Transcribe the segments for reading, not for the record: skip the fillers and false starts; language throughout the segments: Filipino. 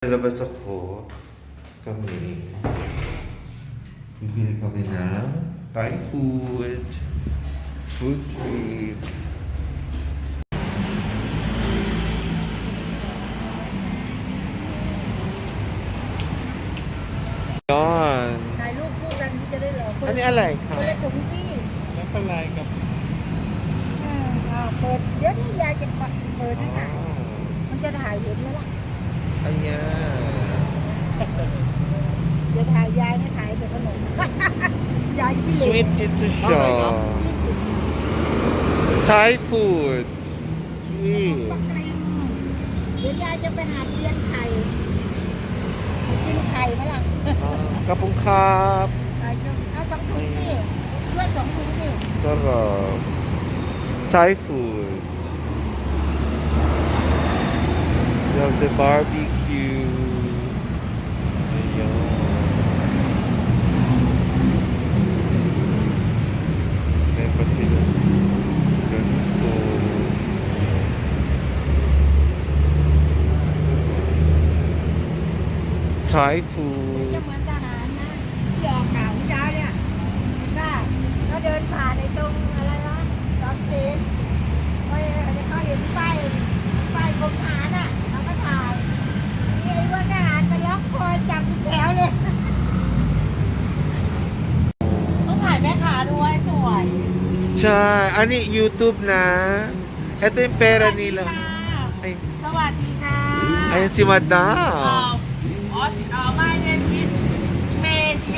Lalabas ako, kami, bibili kami ng Thai food, food trip. Yan. ถ่ายรูปคู่กันที่จะได้เหรอ อันนี้อะไร เปิ คะ ดถุงที่ แล้วเป็นไรกับ เปิดเดี๋ยวนี้ยายจะเปิดให้ถ่ายมันจะถ่ายเห็นไหมล่ะ อันเนี้ย เดี๋ยวถ่ายยายนะถ่ายแต่ขนม ยายขี้เหร่ Sweet Potato Shop Thai food Sweet ปักกริมเดี๋ยวยายจะไปหาเลี้ยงไข่กินไข่ไหมล่ะ ขอบคุณครับ เอาสองถุงนี่ช่วยสองถุงนี่ Sarap Thai food We have the barbecue Ayan May pa sila ganito Thai จะ food เหมือนทหารนะที่ออกข่าวเมื่อเช้าเนี่ยก็เขาเดินผ่านในตรงอะไรวะตอนเซนเขาเห็นป้ายกรมทหารอ่ะเขาก็ถ่ายนี่ไอ้พวกทหารไปล็อกคอจับเป็นแถวเลยต้องถ่ายแม่ค้าด้วยสวย ใช่ อันนี้ YouTube นะ Ito yung pera nila. Ay, สวัสดีค่ะ ayun si Madam. My name is เมจิ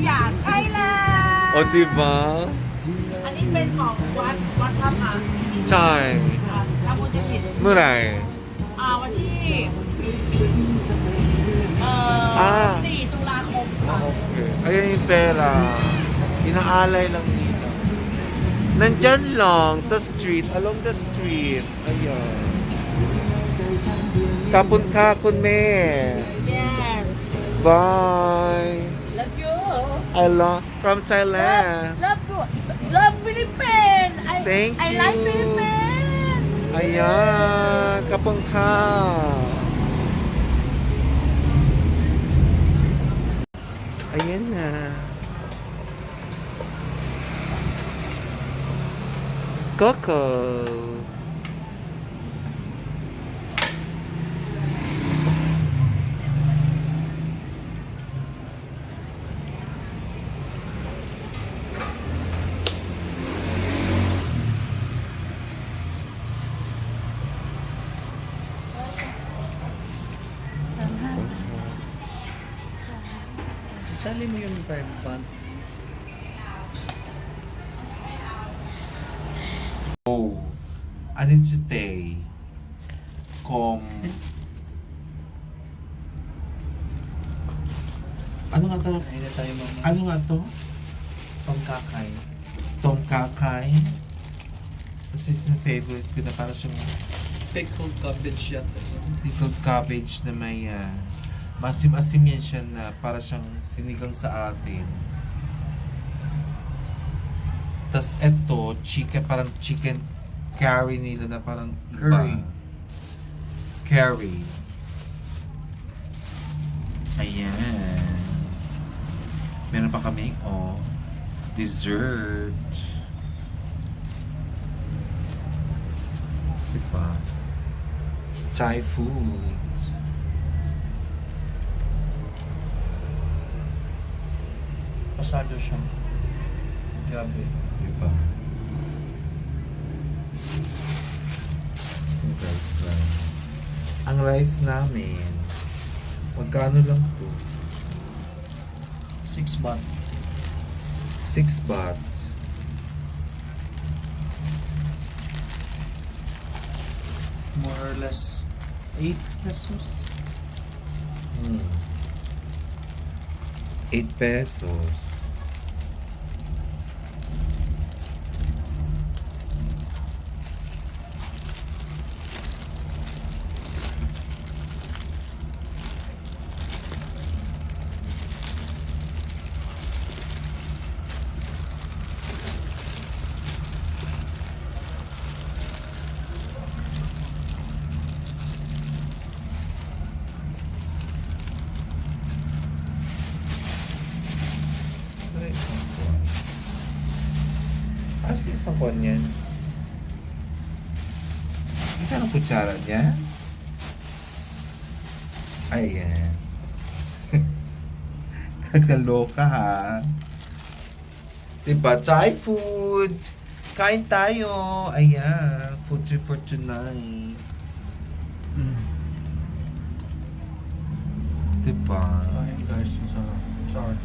ยาใช่แล้ว O, diba? อันนี้เป็นของวัดท่าผา ใช่ ถ้าพูดจะผิด เมื่อไหร่ วันที่4 ตุลาคมค่ะ Okay. Ayun yung pera. Inaalay lang nila. Nandyan lang sa street, along the street. Ayun. Kapun ka, kun me. Yes Bye. love you I love from Thailand. love Philippines Thank I like you. Philippines Ayan, kapun ka. Ayan na. Coco. Sali mo yung bread bun. Oh, ano today? Ano nga to? Ay na tayo mga Ano nga to? pangkakay. Tom kakay? Kasi ito na favorite ko na para siyang Pickled cabbage yata. pickled cabbage na may masim-asim yan siya na para siyang sinigang sa atin. Tapos eto, parang chicken curry nila na parang Curry. iba. Curry. Ayan. Meron pa kami, dessert. Diba? Thai food. Pasado siya. Grabe. Diba? Yung rice lang. Ang rice namin, magkano lang to? 6 baht. 6 baht. More or less 8 pesos. 8 pesos. Saan ko niyan? Saan ang kutsara niya? Ayan. Kakaloka ha. Diba? Thai food. Kain tayo. Ayan. Food trip for tonight. Diba? Kain guys, sa sorry.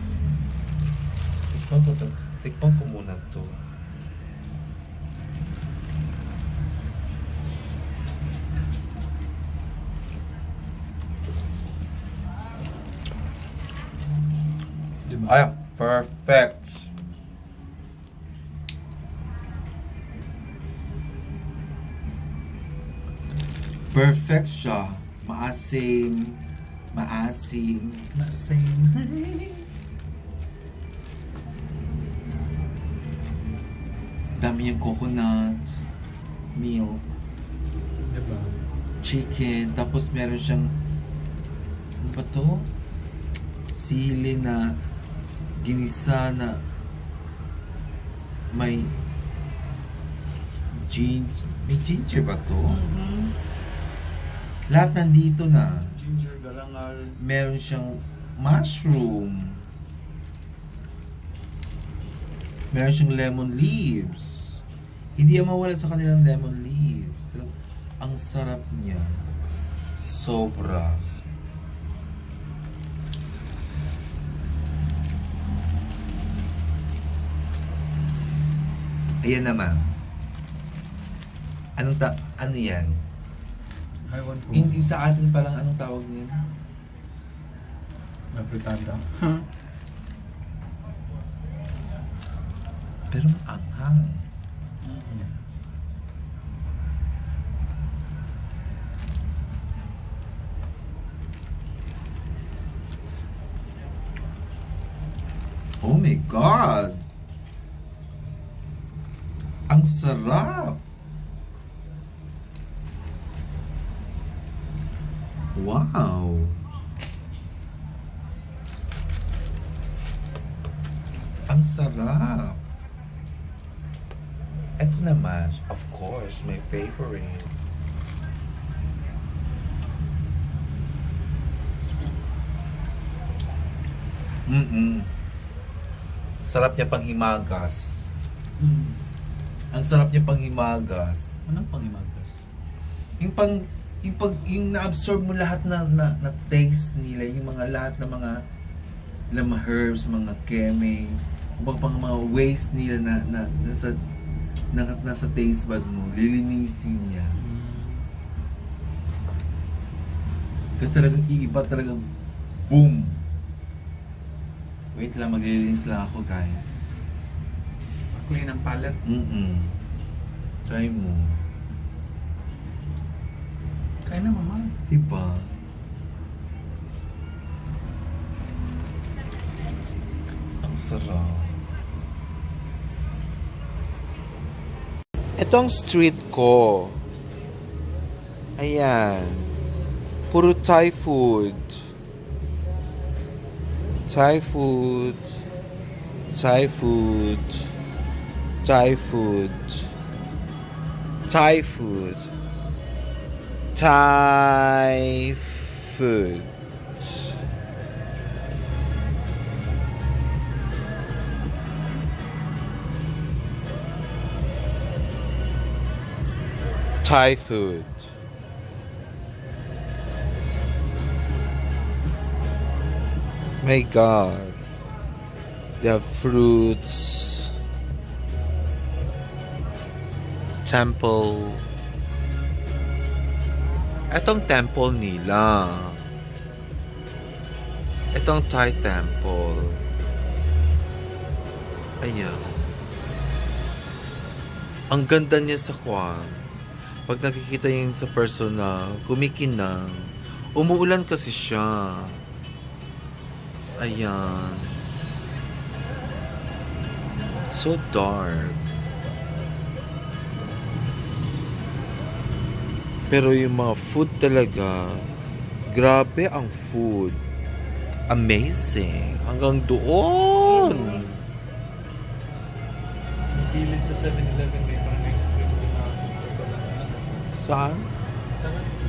Tikpan ko muna to. Diba? Ay, perfect. Perfect siya. Maasim. Maasim. Na same. Dami yung coconut. Milk. Diba? Chicken. Tapos meron siyang ano ba to? Sili na ginisa na may ginger ba to? Lahat nandito na. Ginger, galangal. Meron siyang mushroom. Meron siyang lemon leaves. Hindi yan mawala sa kanilang lemon leaves. Ang sarap niya. Sobra. Ayan naman. Ano yan? Ewan ko. Hindi sa atin palang anong tawag niyan? Napritada. Pero anghang. Oh my God! Ang sarap! Wow! Ang sarap! Ito naman, of course, my favorite. Sarap niya pang himagas. Ang sarap niya pang himagas. Anong pangimagas? Yung na-absorb mo lahat na taste nila, yung mga lahat ng mga herbs, mga keme, pang mga waste nila na nasa taste bud mo, lilinisin niya. Kasi talagang iiba, talagang boom! Wait lang, maglilinis lang ako, guys. Clean ang palette. Try mo. Kaya na mama. Diba? Ang sarap. Ito ang street ko. Ayan. Puro Thai food. Thai food. Thai food. Thai food. Thai food. Thai food. Thai food. My God. They have fruits. Temple. Etong temple nila. Etong Thai temple. Ayan. Ang ganda niya sa kwan. Pag nakikita yun sa personal, kumikinang. Umuulan kasi siya. Ayan. So dark. Pero yung mga food talaga, grabe ang food. Amazing. Hanggang doon. gilid sa 7-Eleven may parang ice cream din na coconut. Saan? Tara.